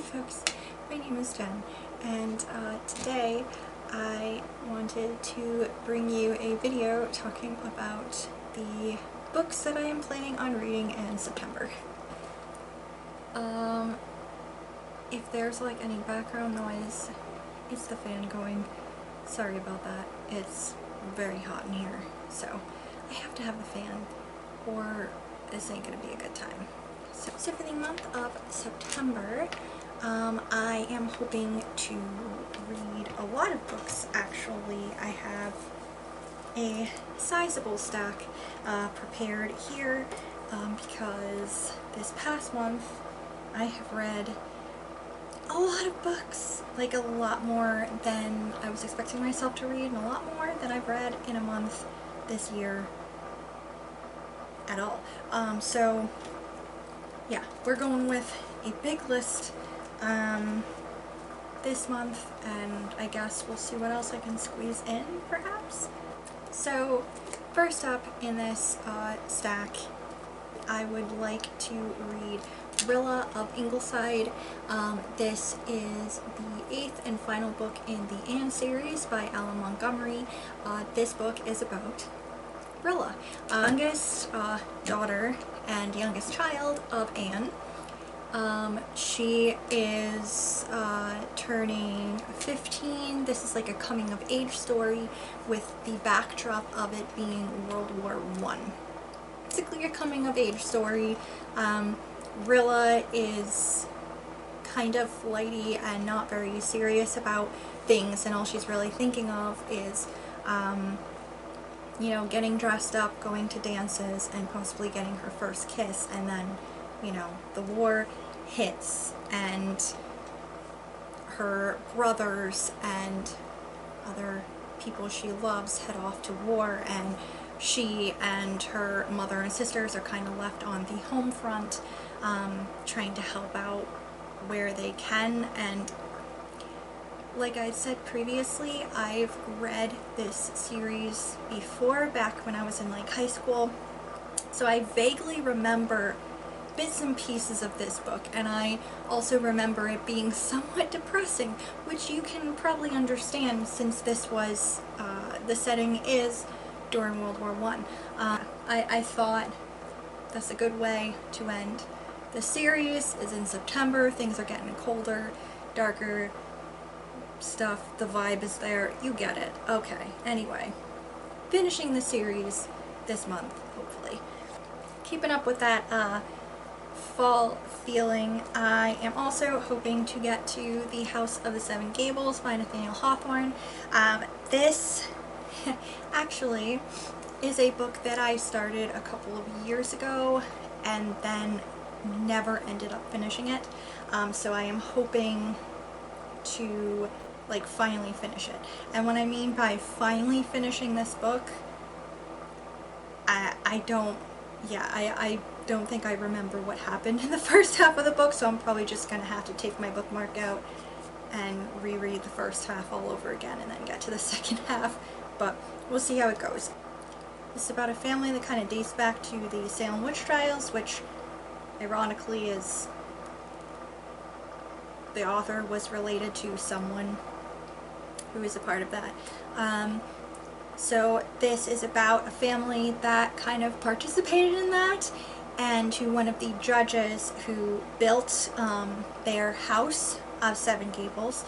folks, my name is Jen, and today I wanted to bring you a video talking about the books that I am planning on reading in September. If there's like any background noise, it's the fan going. Sorry about that. It's very hot in here, so I have to have the fan or this ain't gonna be a good time. So for the month of September, I am hoping to read a lot of books actually. I have a sizable stack prepared here because this past month I have read a lot of books, like a lot more than I was expecting myself to read and a lot more than I've read in a month this year at all. So yeah, we're going with a big list this month, and I guess we'll see what else I can squeeze in, perhaps. So first up in this stack, I would like to read Rilla of Ingleside. This is the 8th and final book in the Anne series by Alan Montgomery. This book is about Rilla, youngest daughter and youngest child of Anne. She is turning 15. This is like a coming of age story with the backdrop of it being World War I. Basically a coming of age story. Rilla is kind of flighty and not very serious about things, and all she's really thinking of is you know, getting dressed up, going to dances, and possibly getting her first kiss. And then, you know, the war hits and her brothers and other people she loves head off to war, and she and her mother and sisters are kind of left on the home front, trying to help out where they can. And like I said previously, I've read this series before, back when I was in like high school, so I vaguely remember bits and pieces of this book, and I also remember it being somewhat depressing, which you can probably understand since this was, the setting is during World War I. I thought that's a good way to end the series. Is in September, things are getting colder, darker stuff, the vibe is there, you get it. Okay, anyway, finishing the series this month, hopefully. Keeping up with that fall feeling, I am also hoping to get to The House of the Seven Gables by Nathaniel Hawthorne. This actually is a book that I started a couple of years ago and then never ended up finishing it. So I am hoping to like finally finish it. And what I mean by finally finishing this book, I don't think I remember what happened in the first half of the book, so I'm probably just gonna have to take my bookmark out and reread the first half all over again and then get to the second half, but we'll see how it goes. This is about a family that kind of dates back to the Salem witch trials, which ironically is the author was related to someone who is a part of that. So this is about a family that kind of participated in that, and to one of the judges who built their house of Seven Gables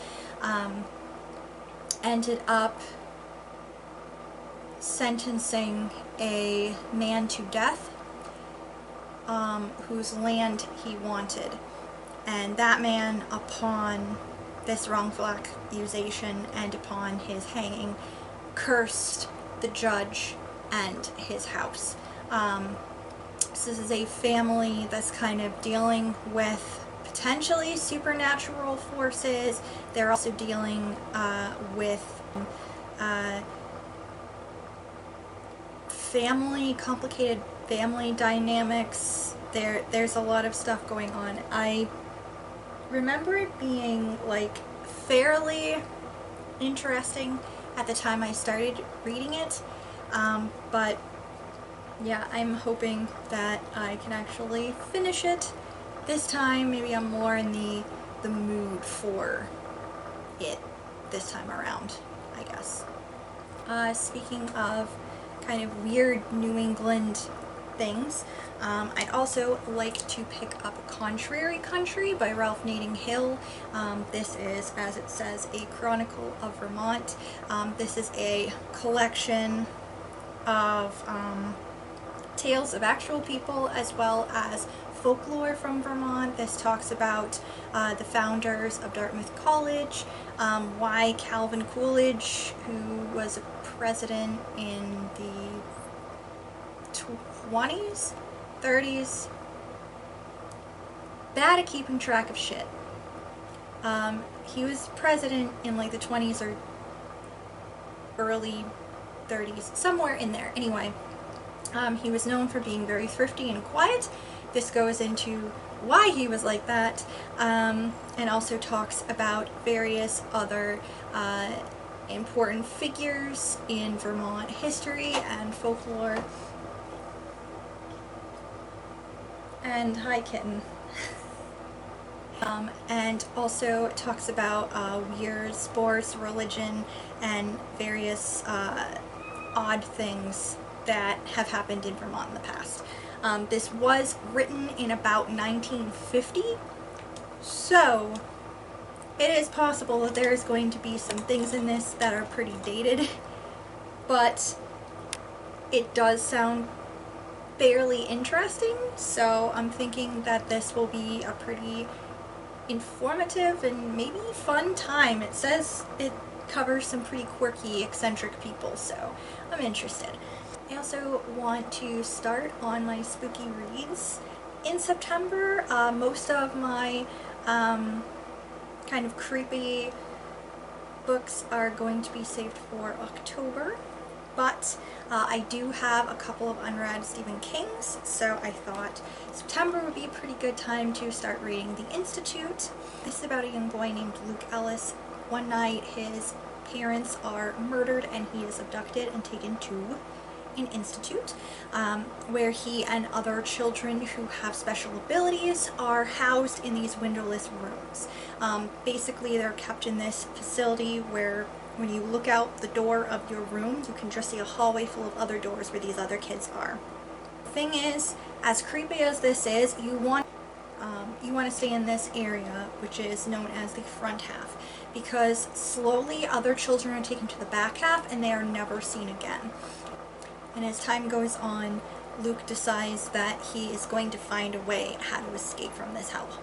ended up sentencing a man to death whose land he wanted. And that man, upon this wrongful accusation and upon his hanging, cursed the judge and his house. So this is a family that's kind of dealing with potentially supernatural forces. They're also dealing with complicated family dynamics. There's a lot of stuff going on. I remember it being like fairly interesting at the time I started reading it, but yeah, I'm hoping that I can actually finish it this time. Maybe I'm more in the the mood for it this time around, I guess. Speaking of kind of weird New England things, I'd also like to pick up Contrary Country by Ralph Nating Hill. This is, as it says, a chronicle of Vermont. This is a collection of tales of actual people as well as folklore from Vermont. This talks about the founders of Dartmouth College, why Calvin Coolidge, who was a president in the 20s, 30s, bad at keeping track of shit. He was president in like the 20s or early 30s, somewhere in there. Anyway, he was known for being very thrifty and quiet. This goes into why he was like that, and also talks about various other important figures in Vermont history and folklore. And hi, kitten. And also talks about weird sports, religion, and various odd things that have happened in Vermont in the past. This was written in about 1950, so it is possible that there is going to be some things in this that are pretty dated, but it does sound fairly interesting, so I'm thinking that this will be a pretty informative and maybe fun time. It says it covers some pretty quirky, eccentric people, so I'm interested. I also want to start on my spooky reads in September. Most of my kind of creepy books are going to be saved for October, but I do have a couple of unread Stephen Kings, so I thought September would be a pretty good time to start reading The Institute. This is about a young boy named Luke Ellis. One night his parents are murdered and he is abducted and taken to an institute where he and other children who have special abilities are housed in these windowless rooms. Basically, they're kept in this facility where when you look out the door of your room, you can just see a hallway full of other doors where these other kids are. The thing is, as creepy as this is, you want to stay in this area, which is known as the front half, because slowly other children are taken to the back half and they are never seen again. And as time goes on, Luke decides that he is going to find a way how to escape from this hellhole.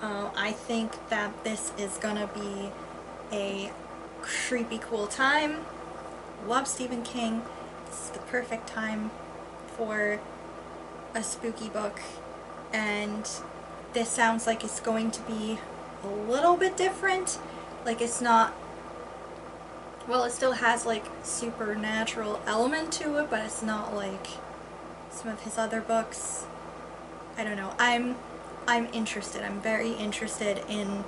I think that this is gonna be a creepy cool time. Love Stephen King. This is the perfect time for a spooky book, and this sounds like it's going to be a little bit different. Like, it's not, well, it still has like supernatural element to it, but it's not like some of his other books. I don't know. I'm interested. I'm very interested in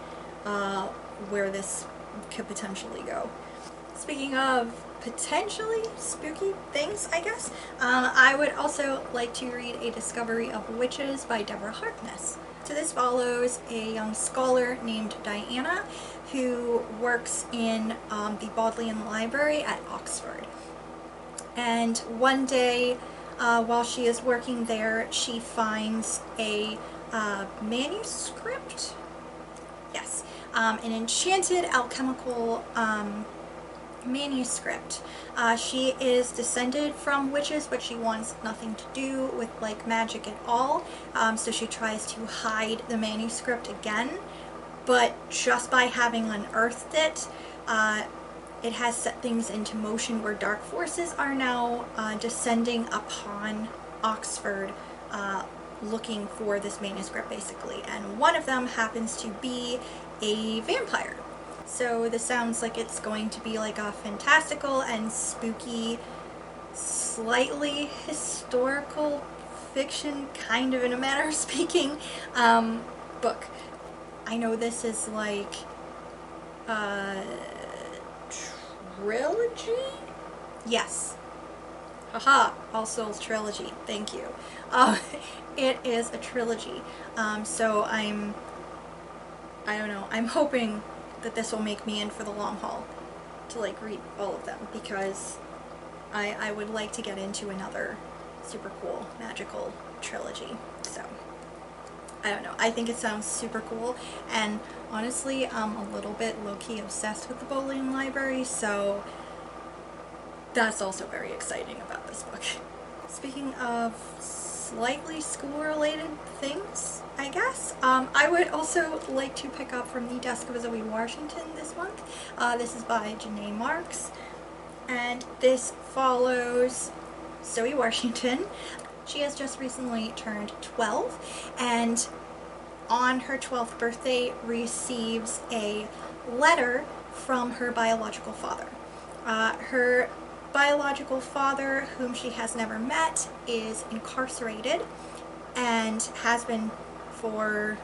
where this could potentially go. Speaking of potentially spooky things, I guess, I would also like to read A Discovery of Witches by Deborah Harkness. So this follows a young scholar named Diana who works in the Bodleian Library at Oxford. And one day, while she is working there, she finds a manuscript? Yes. An enchanted alchemical manuscript. She is descended from witches, but she wants nothing to do with like magic at all. So she tries to hide the manuscript again, but just by having unearthed it, it has set things into motion where dark forces are now descending upon Oxford, looking for this manuscript basically, and one of them happens to be a vampire. So this sounds like it's going to be like a fantastical and spooky, slightly historical fiction, kind of in a manner of speaking, book. I know this is like a trilogy? Yes. Haha, All Souls trilogy. Thank you. It is a trilogy. So I'm I don't know. I'm hoping that this will make me in for the long haul to like read all of them, because I would like to get into another super cool magical trilogy. So I don't know. I think it sounds super cool, and honestly, I'm a little bit low-key obsessed with the Bolian Library, so that's also very exciting about this book. Speaking of slightly school-related things, I guess, I would also like to pick up From the Desk of Zoe Washington this month. This is by Janae Marks, and this follows Zoe Washington. She has just recently turned 12, and on her 12th birthday receives a letter from her biological father. Her biological father, whom she has never met, is incarcerated and has been for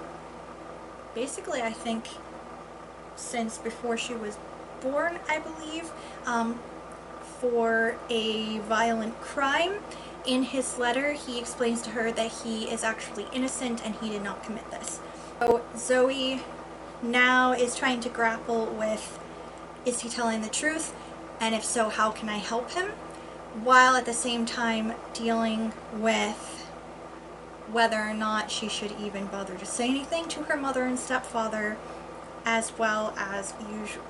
basically, I think, since before she was born, I believe, for a violent crime. In his letter, he explains to her that he is actually innocent and he did not commit this. So Zoe now is trying to grapple with, is he telling the truth? And if so, how can I help him? While at the same time dealing with whether or not she should even bother to say anything to her mother and stepfather, as well as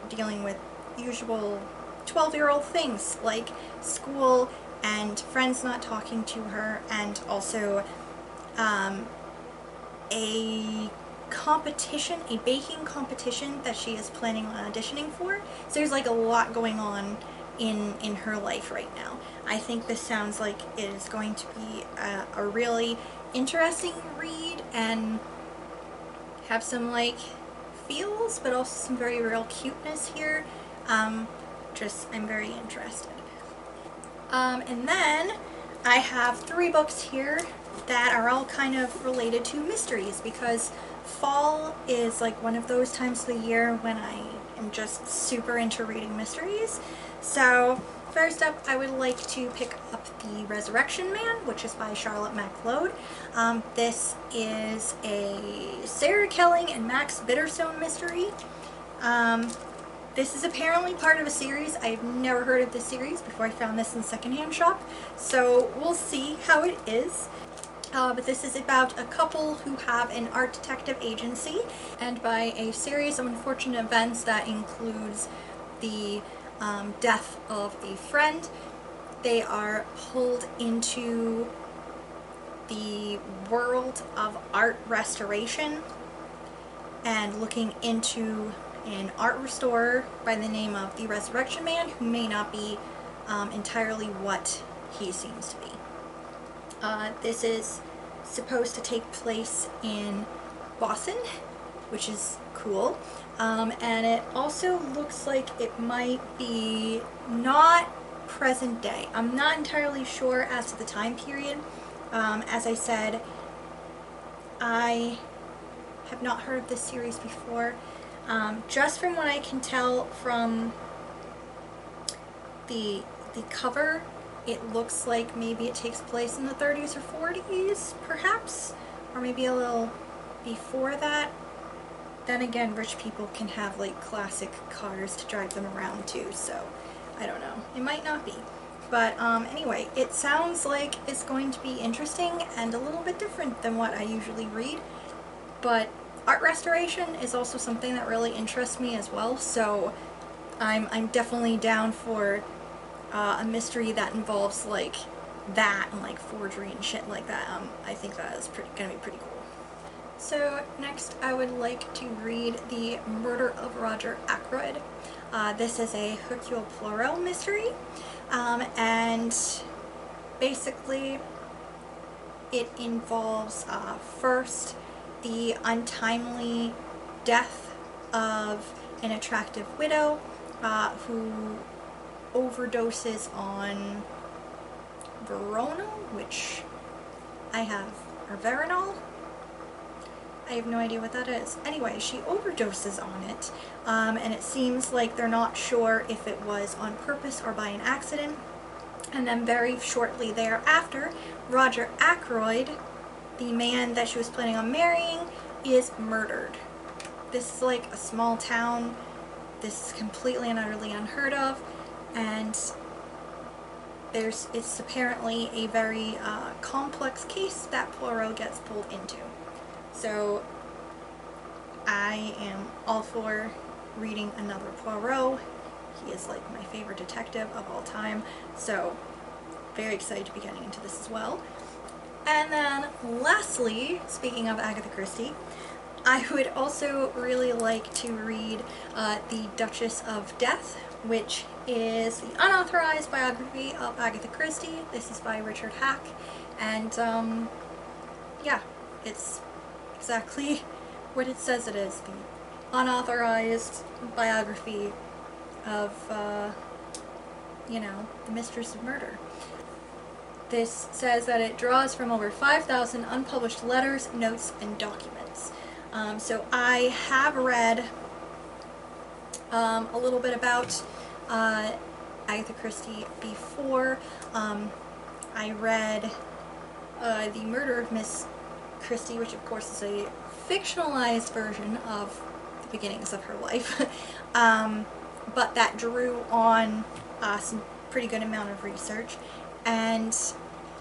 dealing with usual 12-year-old things like school and friends not talking to her, and also a competition, a baking competition that she is planning on auditioning for. So there's like a lot going on in her life right now. I think this sounds like it is going to be a really interesting read and have some like feels, but also some very real cuteness here. I'm very interested. And then I have 3 books here that are all kind of related to mysteries, because fall is like one of those times of the year when I am just super into reading mysteries. So first up, I would like to pick up The Resurrection Man, which is by Charlotte MacLeod. This is a Sarah Kelling and Max Bitterstone mystery. This is apparently part of a series. I've never heard of this series before I found this in the secondhand shop, so we'll see how it is. But this is about a couple who have an art detective agency, and by a series of unfortunate events that includes the death of a friend, they are pulled into the world of art restoration and looking into an art restorer by the name of the Resurrection Man, who may not be entirely what he seems to be. This is supposed to take place in Boston, which is cool, and it also looks like it might be not present day. I'm not entirely sure as to the time period. As I said, I have not heard of this series before. Just from what I can tell from the cover, it looks like maybe it takes place in the 30s or 40s, perhaps, or maybe a little before that. Then again, rich people can have like classic cars to drive them around too, so I don't know. It might not be. But anyway, it sounds like it's going to be interesting and a little bit different than what I usually read, but art restoration is also something that really interests me as well, so I'm definitely down for a mystery that involves like that and like forgery and shit like that. I think that is gonna be pretty cool. So next I would like to read The Murder of Roger Ackroyd. This is a Hercule Poirot mystery, and basically it involves first the untimely death of an attractive widow who overdoses on Veronal, which I have, or Veronal? I have no idea what that is. Anyway, she overdoses on it, and it seems like they're not sure if it was on purpose or by an accident. And then very shortly thereafter, Roger Ackroyd, the man that she was planning on marrying, is murdered. this is like a small town. This is completely and utterly unheard of, and it's apparently a very complex case that Poirot gets pulled into. So I am all for reading another Poirot. He is like my favorite detective of all time, so very excited to be getting into this as well. And then lastly, speaking of Agatha Christie, I would also really like to read The Duchess of Death, which is the unauthorized biography of Agatha Christie. This is by Richard Hack, and yeah, it's exactly what it says it is, the unauthorized biography of, you know, the Mistress of Murder. This says that it draws from over 5,000 unpublished letters, notes, and documents. So I have read a little bit about Agatha Christie before. I read The Murder of Miss Christie, which of course is a fictionalized version of the beginnings of her life, but that drew on some pretty good amount of research. And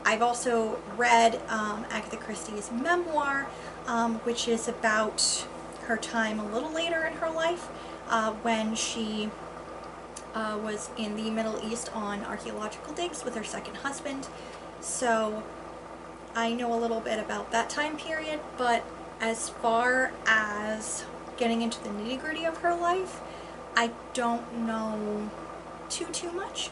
I've also read Agatha Christie's memoir, which is about her time a little later in her life, when she was in the Middle East on archaeological digs with her second husband. So I know a little bit about that time period, but as far as getting into the nitty-gritty of her life, I don't know too much.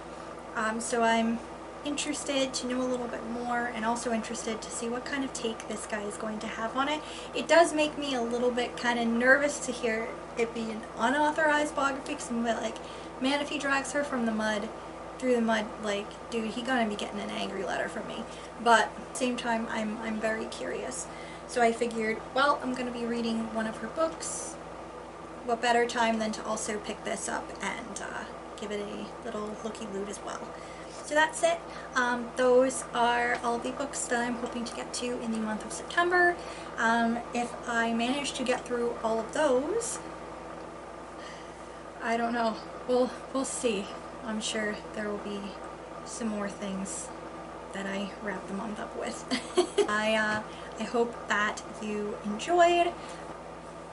So I'm interested to know a little bit more, and also interested to see what kind of take this guy is going to have on it. It does make me a little bit kind of nervous to hear it be an unauthorized biography, because I'm like, man, if he drags her from the mud, through the mud, like, dude, he gonna be getting an angry letter from me. But at the same time, I'm very curious. So I figured, well, I'm gonna be reading one of her books. What better time than to also pick this up and give it a little looky-loo as well. So that's it. Those are all the books that I'm hoping to get to in the month of September. If I manage to get through all of those, I don't know. We'll see. I'm sure there will be some more things that I wrap the month up with. I hope that you enjoyed.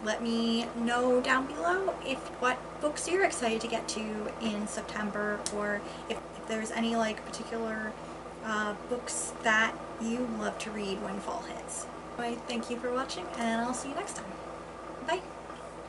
Let me know down below what books you're excited to get to in September, or if there's any like particular books that you love to read when fall hits. Anyway, thank you for watching, and I'll see you next time. Bye!